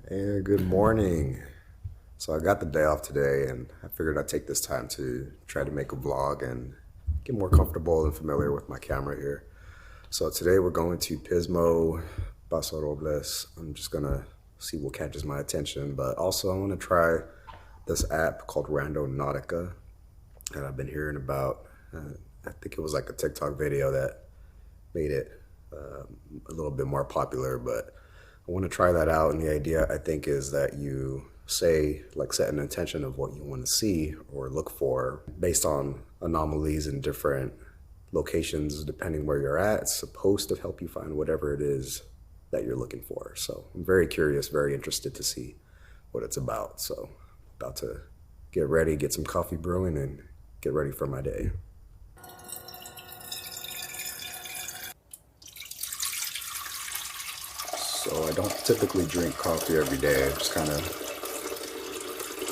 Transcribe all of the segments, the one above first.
And good morning. So I got the day off today and I figured I'd take this time to try to make a vlog and get more comfortable and familiar with my camera here. So today we're going to Pismo Beach. I'm just gonna see what catches my attention, but also I want to try this app called Randonautica that I've been hearing about. I think it was like a TikTok video that made it a little bit more popular, but I want to try that out. And the idea, I think, is that you set an intention of what you want to see or look for based on anomalies in different locations, depending where you're at. It's supposed to help you find whatever it is that you're looking for. So I'm very curious, very interested to see what it's about. So about to get ready, get some coffee brewing, and get ready for my day. So I don't typically drink coffee every day. I just kind of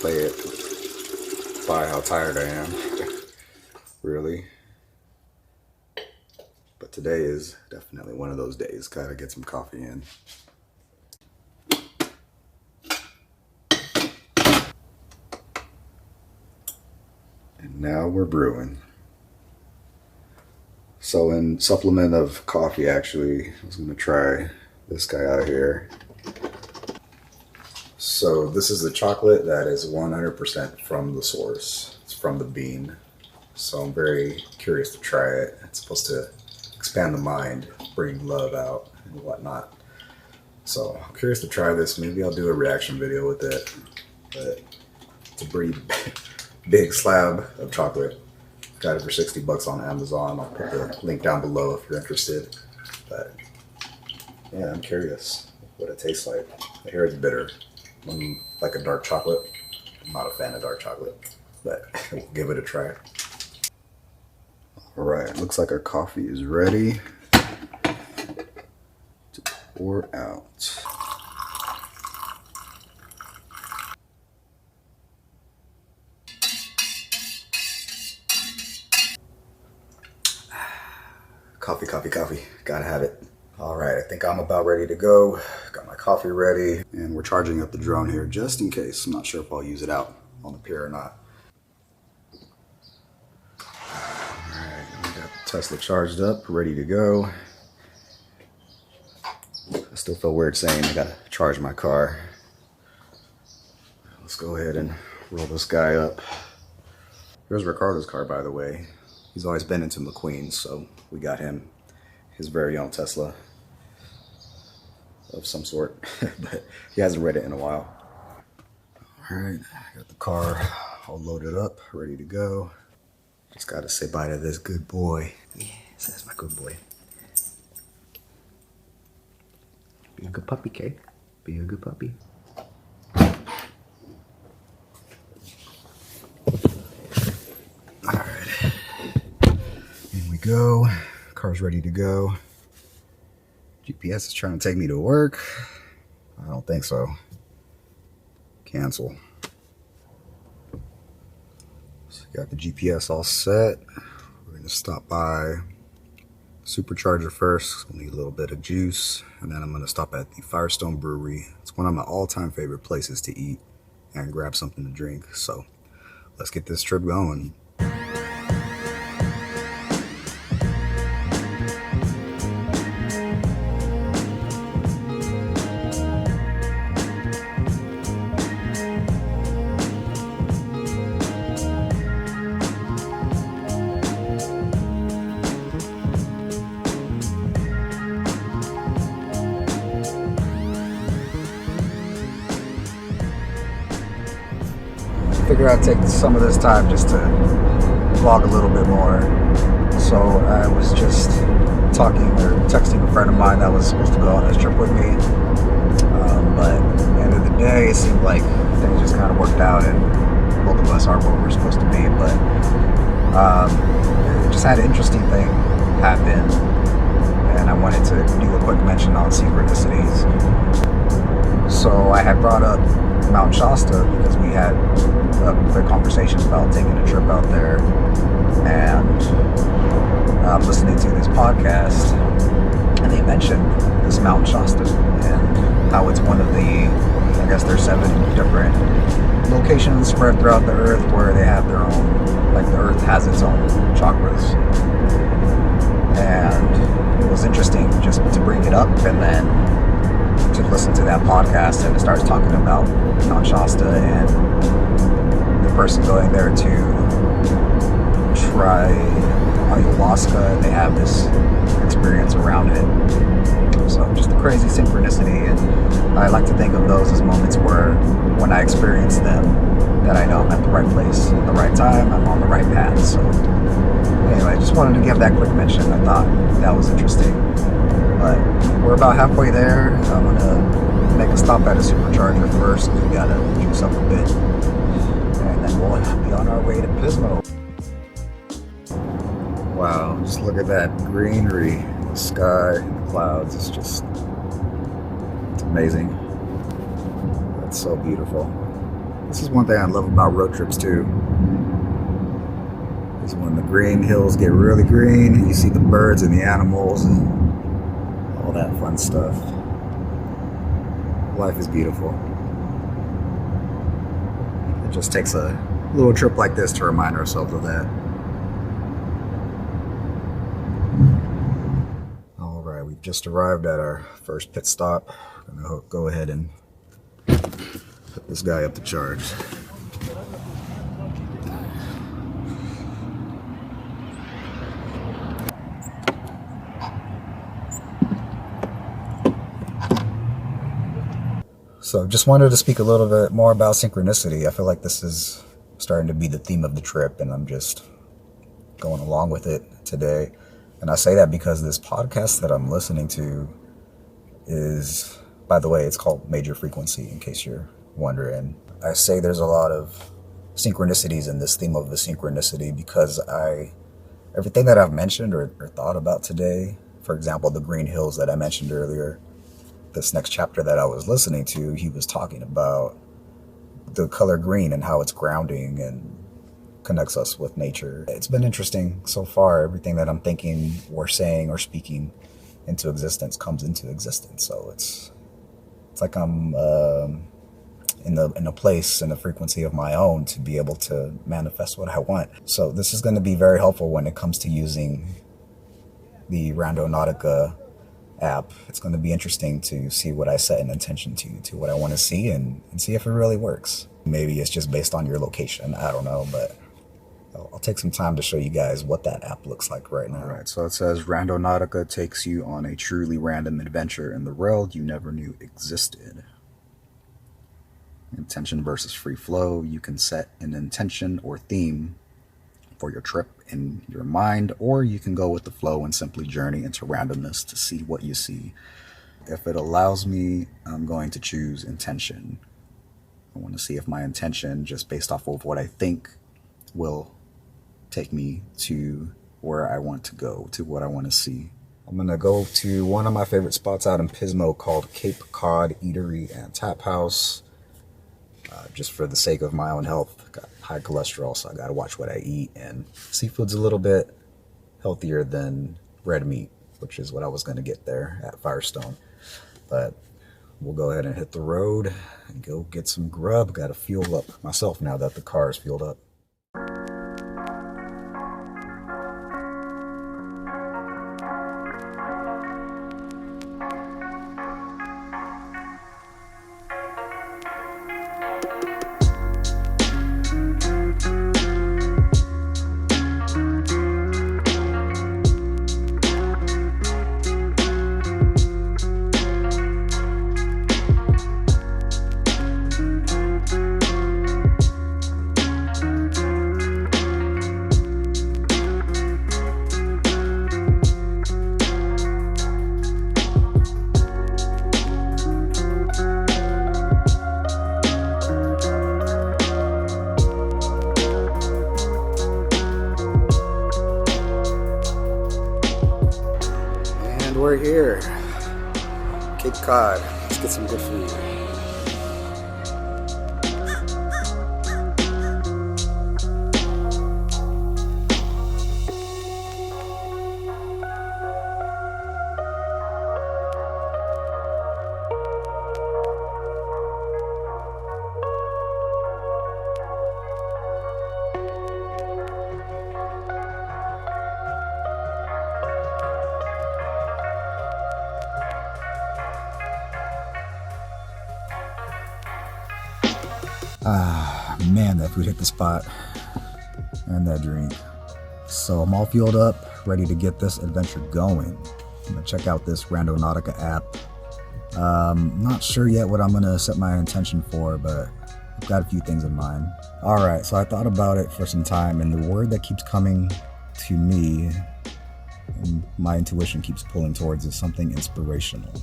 play it by how tired I am, really. But today is definitely one of those days. Gotta get some coffee in. And now we're brewing. So in supplement of coffee, actually, I was gonna try this guy out here. So this is the chocolate that is 100% from the source. It's from the bean. So I'm very curious to try it. It's supposed to expand the mind, bring love out and whatnot. So I'm curious to try this. Maybe I'll do a reaction video with it. But it's a pretty big slab of chocolate. Got it for 60 bucks on Amazon. I'll put the link down below if you're interested. But yeah, I'm curious what it tastes like. I hear it's bitter. Like a dark chocolate. I'm not a fan of dark chocolate, but we'll give it a try. All right, looks like our coffee is ready to pour out. Coffee, coffee, coffee. Gotta have it. All right, I think I'm about ready to go. Got my coffee ready, and we're charging up the drone here just in case. I'm not sure if I'll use it out on the pier or not. All right, we got the Tesla charged up, ready to go. I still feel weird saying I gotta charge my car. Let's go ahead and roll this guy up. Here's Ricardo's car, by the way. He's always been into McQueen's, so we got him his very own Tesla of some sort, but he hasn't read it in a while. All right, I got the car all loaded up, ready to go. Just gotta say bye to this good boy. Yes, that's my good boy. Be a good puppy, Kay. Be a good puppy. All right, in we go. Car's ready to go. GPS is trying to take me to work. I don't think so. Cancel. So got the GPS all set. We're gonna stop by Supercharger first. We'll need a little bit of juice, and then I'm gonna stop at the Firestone Brewery. It's one of my all-time favorite places to eat and grab something to drink. So let's get this trip going. Figure I'd take some of this time just to vlog a little bit more. So I was just talking or texting a friend of mine that was supposed to go on this trip with me, but at the end of the day it seemed like things just kind of worked out and both of us are where we're supposed to be. But it just had an interesting thing happen, and I wanted to do a quick mention on synchronicities. So I had brought up Mount Shasta because we had a quick conversation about taking a trip out there, and listening to this podcast, and they mentioned this Mount Shasta and how it's one of the I guess there's 7 different locations spread throughout the earth where they have their own, like the earth has its own chakras. And it was interesting just to bring it up and then to listen to that podcast, and it starts talking about Mount Shasta and the person going there to try ayahuasca, and they have this experience around it. So just a crazy synchronicity, and I like to think of those as moments where when I experience them, that I know I'm at the right place at the right time, I'm on the right path. So anyway, I just wanted to give that quick mention. I thought that was interesting. But we're about halfway there. I'm gonna make a stop at a supercharger first. We gotta juice up a bit, and then we'll be on our way to Pismo. Wow, just look at that greenery, the sky, the clouds. It's amazing. That's so beautiful. This is one thing I love about road trips too, is when the green hills get really green and you see the birds and the animals and all that fun stuff. Life is beautiful. It just takes a little trip like this to remind ourselves of that. Alright, we've just arrived at our first pit stop. I'm gonna go ahead and put this guy up to charge. So just wanted to speak a little bit more about synchronicity. I feel like this is starting to be the theme of the trip, and I'm just going along with it today. And I say that because this podcast that I'm listening to is, by the way, it's called Major Frequency, in case you're wondering. I say there's a lot of synchronicities in this theme of the synchronicity because everything that I've mentioned or thought about today, for example, the green hills that I mentioned earlier, this next chapter that I was listening to, he was talking about the color green and how it's grounding and connects us with nature. It's been interesting so far. Everything that I'm thinking or saying or speaking into existence comes into existence. So it's like I'm in a place, in a frequency of my own to be able to manifest what I want. So this is going to be very helpful when it comes to using the Randonautica app. It's going to be interesting to see what I set an intention to what I want to see, and see if it really works. Maybe it's just based on your location. I don't know, but I'll take some time to show you guys what that app looks like right now. All right, so it says Randonautica takes you on a truly random adventure in the world you never knew existed. Intention versus free flow. You can set an intention or theme for your trip in your mind, or you can go with the flow and simply journey into randomness to see what you see. If it allows me, I'm going to choose intention. I want to see if my intention, just based off of what I think, will take me to where I want to go, to what I want to see. I'm going to go to one of my favorite spots out in Pismo called Cape Cod Eatery and Tap House. Just for the sake of my own health. Got high cholesterol, so I gotta watch what I eat, and seafood's a little bit healthier than red meat, which is what I was gonna get there at Firestone. But we'll go ahead and hit the road and go get some grub. Gotta fuel up myself now that the car is fueled up. We're here, Cape Cod. Let's get some good food. Ah, man, that food hit the spot. And that drink. So I'm all fueled up, ready to get this adventure going. I'm gonna check out this Randonautica app. Not sure yet what I'm gonna set my intention for, but I've got a few things in mind. All right, so I thought about it for some time, and the word that keeps coming to me, and my intuition keeps pulling towards, is something inspirational.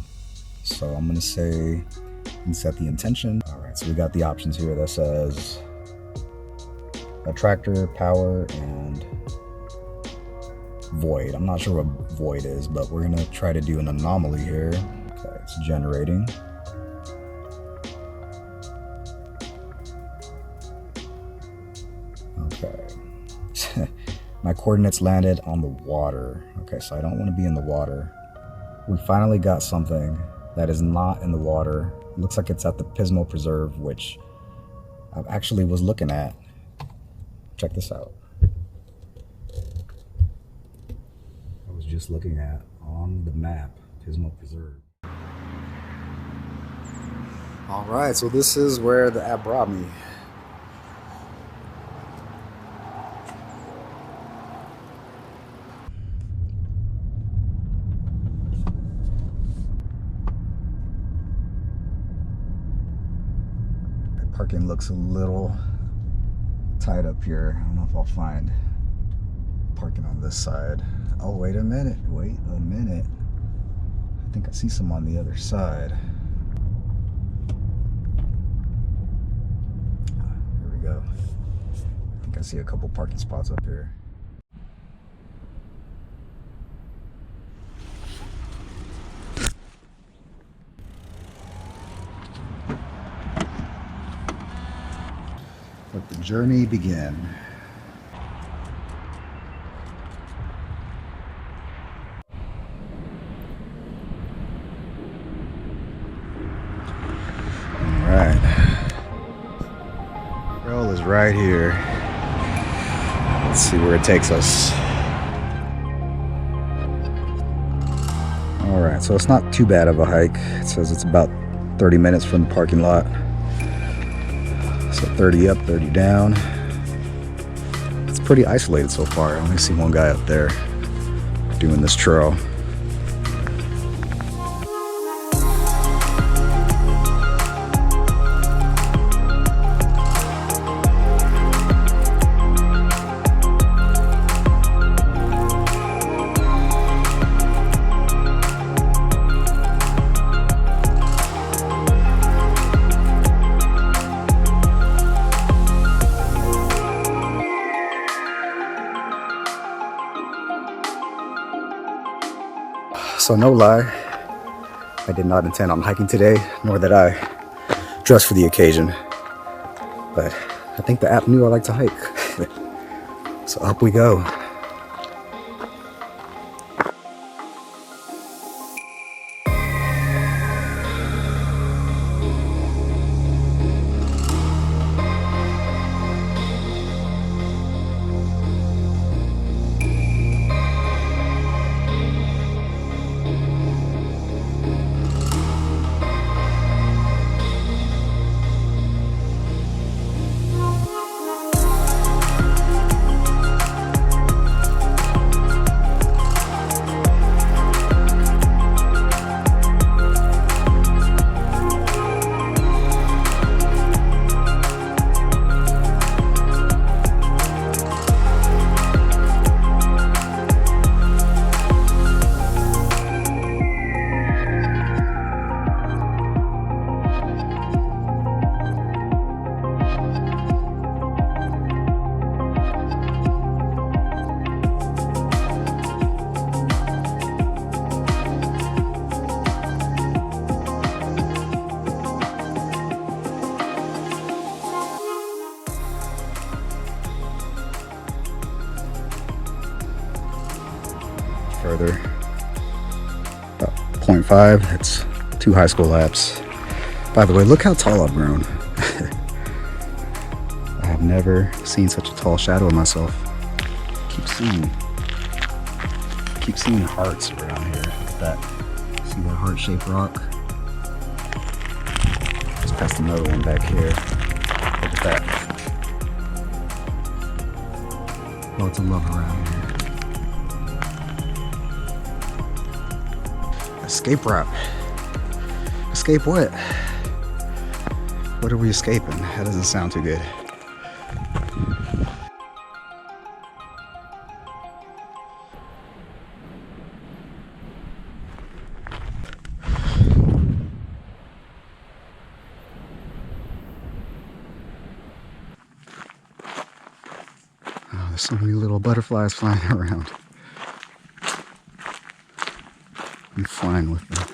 So I'm gonna say and set the intention. All right, so we got the options here that says attractor, power, and void. I'm not sure what void is, but we're gonna try to do an anomaly here. Okay, it's generating. Okay. My coordinates landed on the water. Okay, so I don't want to be in the water. We finally got something that is not in the water. It looks like it's at the Pismo Preserve, which I actually was looking at. Check this out. I was just looking at on the map, Pismo Preserve. All right, so this is where the app brought me. Parking looks a little tight up here. I don't know if I'll find parking on this side. Oh, wait a minute. Wait a minute. I think I see some on the other side. Here we go. I think I see a couple parking spots up here. Let the journey begin. All right. Trail is right here. Let's see where it takes us. All right, so it's not too bad of a hike. It says it's about 30 minutes from the parking lot. So 30 up, 30 down. It's pretty isolated so far. I only see one guy up there doing this trail. So no lie, I did not intend on hiking today, nor did I dress for the occasion. But I think the app knew I like to hike. So up we go. Further, about 0.5. It's 2 high school laps. By the way, look how tall I've grown. I have never seen such a tall shadow of myself. Keep seeing hearts around here. See that heart-shaped rock? Just past another one back here. like that. Lots of love around here. Escape route. Escape what? What are we escaping? That doesn't sound too good. Oh, there's so many little butterflies flying around. I'm flying with them.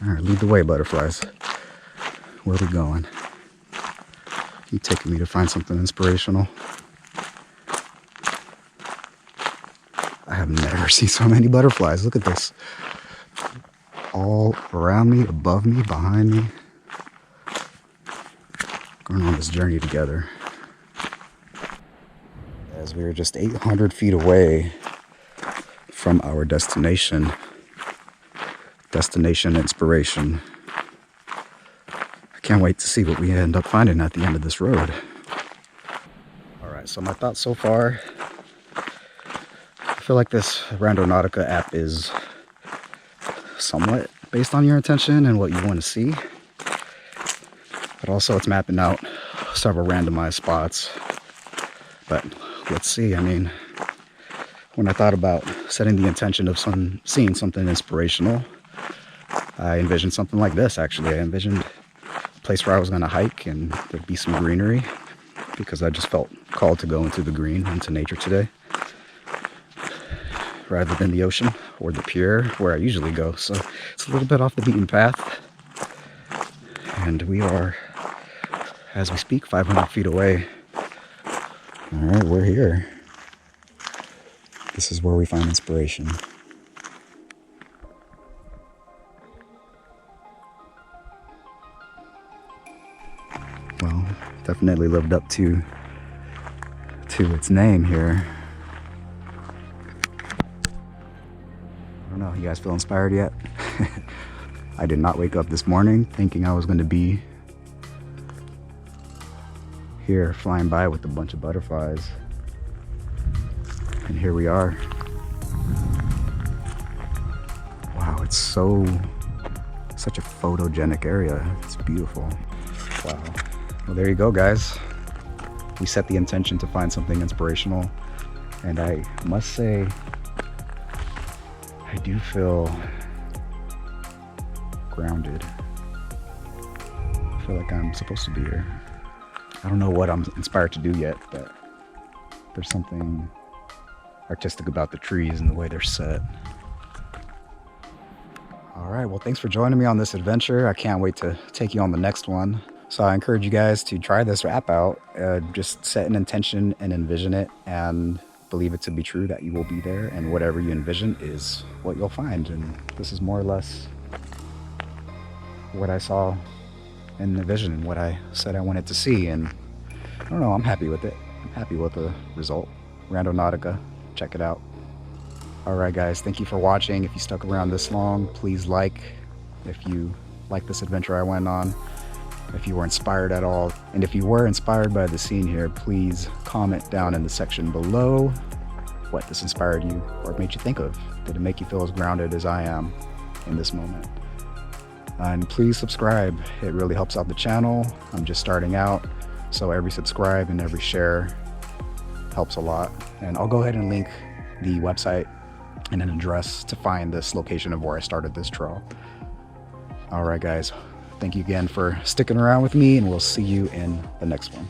All right, lead the way, butterflies. Where are we going? You taking me to find something inspirational? I have never seen so many butterflies. Look at this. All around me, above me, behind me. Going on this journey together. As we are just 800 feet away from our destination. Destination inspiration. I can't wait to see what we end up finding at the end of this road. Alright, so my thoughts so far. I feel like this Randonautica app is somewhat based on your intention and what you want to see. But also it's mapping out several randomized spots. But let's see, I mean, when I thought about setting the intention of seeing something inspirational, I envisioned something like this actually. I envisioned a place where I was going to hike and there'd be some greenery because I just felt called to go into the green, into nature today, rather than the ocean or the pier where I usually go. So it's a little bit off the beaten path. And we are, as we speak, 500 feet away. All right, we're here. This is where we find inspiration. Well, definitely lived up to its name here. I don't know, you guys feel inspired yet? I did not wake up this morning thinking I was going to be here flying by with a bunch of butterflies. And here we are. Wow, it's such a photogenic area. It's beautiful. Wow. Well, there you go, guys. We set the intention to find something inspirational. And I must say, I do feel grounded. I feel like I'm supposed to be here. I don't know what I'm inspired to do yet, but there's something artistic about the trees and the way they're set. All right, well, thanks for joining me on this adventure. I can't wait to take you on the next one. So I encourage you guys to try this app out. Just set an intention and envision it and believe it to be true that you will be there, and whatever you envision is what you'll find. And this is more or less what I saw in the vision, what I said I wanted to see, and I don't know, I'm happy with it. I'm happy with the result. Randonautica, check it out. Alright guys, thank you for watching. If you stuck around this long, please like if you like this adventure I went on, if you were inspired at all, and if you were inspired by the scene here, please comment down in the section below what this inspired you or made you think of. Did it make you feel as grounded as I am in this moment? And please subscribe. It really helps out the channel. I'm just starting out, so every subscribe and every share helps a lot. And I'll go ahead and link the website and an address to find this location of where I started this trail. All right, guys. Thank you again for sticking around with me, and we'll see you in the next one.